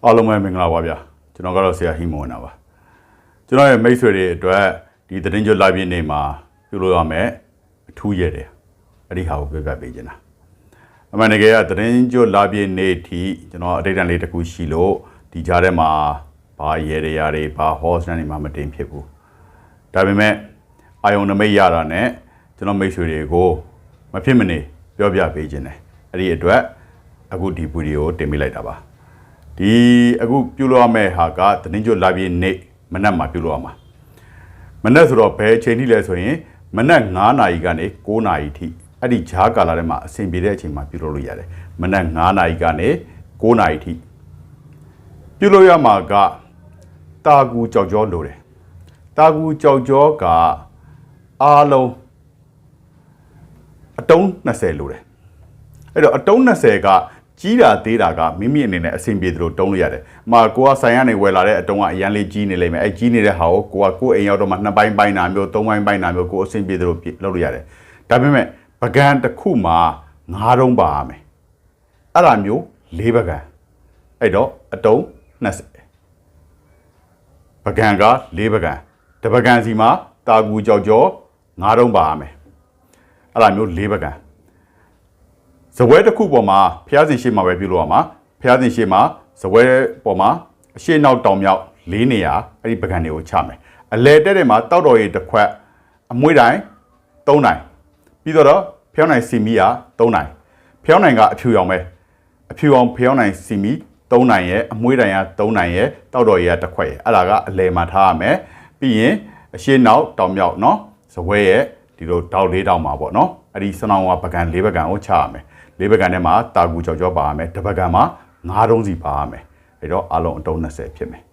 အားလုံးပဲမင်္ဂလာပါဗျာကျွန်တော်ကတော့ဆရာဟိမွန်နာပါကျွန်တော်ရဲ့မိတ်ဆွေတွေအတွက်ဒီသတင်းကြွလာပြည့်နေမှာပြုလို့ရမယ်အထူးရတယ်အဲ့ဒီဟာကိုပြပြပေးချင်တာအမှန်တကယ်ကသတင်းကြွလာပြည့်နေထိကျွန်တော်အတိတ်တန်လေးတစ်ခုရှိလို့ဒီကြားထဲမှာဘာရေရတွေဘာဟောစတန်တွေမှာမတင်ဖြစ်ဘူးဒါပေမဲ့အာယုံနမိတ်ရတာနဲ့ကျွန်တော်မိတ်ဆွေတွေကိုမဖြစ်မနေပြောပြပေးခြင်းတယ်အဲ့ဒီအတွက်အခုဒီဗီဒီယိုတင်ပေးလိုက်တာပါဒီအခုပြုလုပ်ရမယ့်ဟာကသတင်းကြွလာပြည့်နေ့မနက်မှာပြုလုပ်ရမှာမနက်ဆိုတော့ဘယ်အချိန်ထိလဲဆိုရင်မနက်9:00 နာရီကနေ9:00 နာရီထိအဲ့ဒီဂျားကာလာထဲမှာအဆင်ပြေတဲ့အချိန်မှာပြုလုပ်လို့ရတယ်မနက်9:00 နာရီကနေ9:00 နာရီထိပြုလုပ်ရမှာကတာကူကြောက်ကြောလိုတယ်တာကူကြောက်ကြောကအားလုံးအတုံး20လိုတယ်အဲ့တော့အတုံး20ကကြီးတာသေးတာကမိမိအနေနဲ့အဆင်ပြေသလိုတုံးလို့ရတယ်။မှာကိုကဆိုင်ရနေဝယ်လာတဲ့အတုံးကအရန်လေးကြီးနေလိမ့်မယ်။အဲကြီးနေတဲ့ဟာကိုကိုအိမ်ရောက်တော့မှ2ပိုင်းပိုင်းနာမျိုး3ပိုင်းပိုင်းနာမျိုးကိုအဆင်ပြေသလိုလုပ်လို့ရတယ်။ဒါပေမဲ့ပကံတစ်ခုမှာ9တုံးပါရမယ်။အဲ့ဒါမျိုး4ပကံ။အဲ့တော့အတုံး20ပကံက4ပကံတပကံစီမှာတာကူကြောက်ကြော9တုံးပါရမယ်။အဲ့ဒါမျိုး4ပကံဇပွဲတစ်ခုပေါ်မှာဖျားစင်ရှိမှာပဲပြုလို့ရမှာဖျားစင်ရှိမှာဇပွဲပေါ်မှာအရှိနောက်တောင်မြောက်4နေရာအဲ့ဒီပကံတွေကိုချမယ်အလဲတက်တဲ့မှာတောက်တော်ရည်တစ်ခွက်အမွှေးတိုင်း3နိုင်ပြီးတော့ဖျောင်းနိုင်စီမီက3နိုင်ဖျောင်းနိုင်ကအဖြူရောင်ပဲအဖြူရောင်ဖျောင်းနိုင်စီမီ3နိုင်ရဲ့အမွှေးတိုင်းက3နိုင်ရဲ့တောက်တော်ရည်ကတစ်ခွက်ရဲ့အဲ့ဒါကအလဲမှာထားရမယ်ပြီးရင်အရှိနောက်တောင်မြောက်เนาะဇပွဲရဲ့ဒီလိုတောက်4တောင်မှာပေါ့เนาะအဲ့ဒီစနောင်းကပကံ4ပကံကိုချရမယ်4ပကံထဲမှာတာကူကြောက်ကြောပါရမယ်တစ်ပကံမှာ9တုံးစီပါရမယ်အဲ့တော့အလုံးအတုံး20ဖြစ်မယ်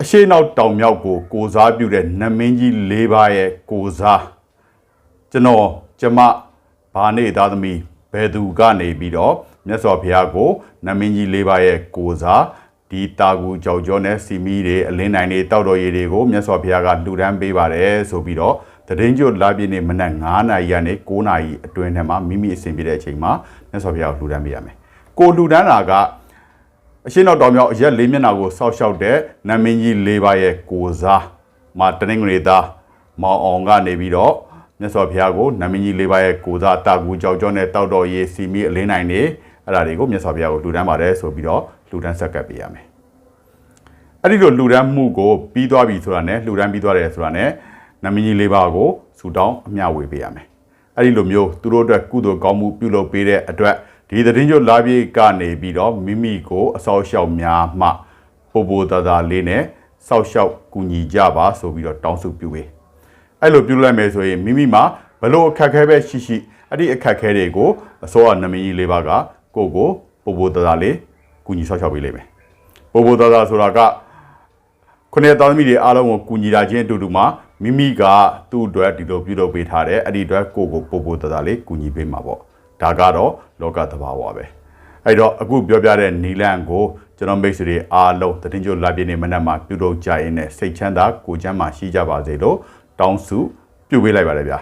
အရှိနောက်တောင်မြောက်ကိုစားပြုတဲ့နမင်းကြီး၄ပါးရဲ့ကိုစားကျွန်တော်ကျမဘာနေသားသမီးဘယ်သူကနေပြီးတော့မြတ်စွာဘုရားကိုနမင်းကြီး၄ပါးရဲ့ကိုစားဒီတာကူကြောက်ကြောနဲ့စီမီတွေအလင်းနိုင်တွေတောက်တော်ရည်တွေကိုမြတ်စွာဘုရားကလှူဒန်းပေးပါတယ်ဆိုပြီးတော့သတင်းကြွလာပြည့်နေ့မနက်9:00 နာရီကနေ9:00 နာရီအတွင်းထဲမှာမိမိအဆင်ပြေတဲ့အချိန်မှာမြတ်စွာဘုရားကိုလှူဒန်းပေးရမယ်။ကိုလှူဒန်းတာကအရှင်းတော်တော်မြောက်အရက်၄မျက်နှာကိုစောက်ရှောက်တဲ့နမင်းကြီး၄ပါးရဲ့ကိုစားမှာတနင်္ဂနွေသားမောင်အောင်ကနေပြီးတော့မြတ်စွာဘုရားကိုနမင်းကြီး၄ပါးရဲ့ကိုစားတာကူကြောက်ကြောနဲ့တောက်တော်ရည်စီမီအလင်းနိုင်နေအဲ့ဒါတွေကိုမြတ်စွာဘုရားကိုလှူဒန်းပါတယ်ဆိုပြီးတော့လှူဒန်းဆက်ကပ်ပေးရမယ်။အဲ့ဒီလိုလှူဒန်းမှုကိုပြီးသွားပြီဆိုတာနဲ့လှူဒန်းပြီးသွားတယ်ဆိုတာနဲ့နမင်းကြီး၄ပါးကိုဆူတောင်းအမျှဝေပေးရမယ်။အဲ့ဒီလိုမျိုးသူတို့အတွက်ကုသိုလ်ကောင်းမှုပြုလုပ်ပေးတဲ့အတွက်ဒီသတင်းကြွလာပြေကနေပြီးတော့မိမိကိုအဆောက်အအုံများမှပို့ပို့တသာလေးနဲ့စောက်ရှောက်ကူညီကြပါဆိုပြီးတော့တောင်းဆိုပြုပေး။အဲ့လိုပြုလိုက်မယ်ဆိုရင်မိမိမှာဘလို့အခက်ခဲပဲရှိရှိအဲ့ဒီအခက်ခဲတွေကိုအစောကနမင်းကြီး၄ပါးကကိုပို့ပို့တသာလေးကူညီစောက်ရှောက်ပေးလိမ့်မယ်။ပို့ပို့တသာဆိုတာကခုနှစ်သားသမီးတွေအားလုံးကိုကူညီတာချင်းအတူတူမှာမိမိကသူ့အတွက်ဒီလိုပြုလုပ်ပေးထားတယ်အဲ့ဒီအတွက်ကိုပို့ပို့တသာလေးကူညီပေးမှာပေါ့ဒါကတော့လောကသဘာဝပဲအဲ့တော့အခုပြောပြတဲ့နီလန်ကိုကျွန်တော်မိတ်ဆွေတွေအားလုံးသတင်းကြိုလာပြည့်နေမနက်မှာပြုလုပ်ကြရင်စိတ်ချမ်းသာကိုယ်ချမ်းသာရှိကြပါစေလို့တောင်းစုပြုပေးလိုက်ပါတယ်ဗျာ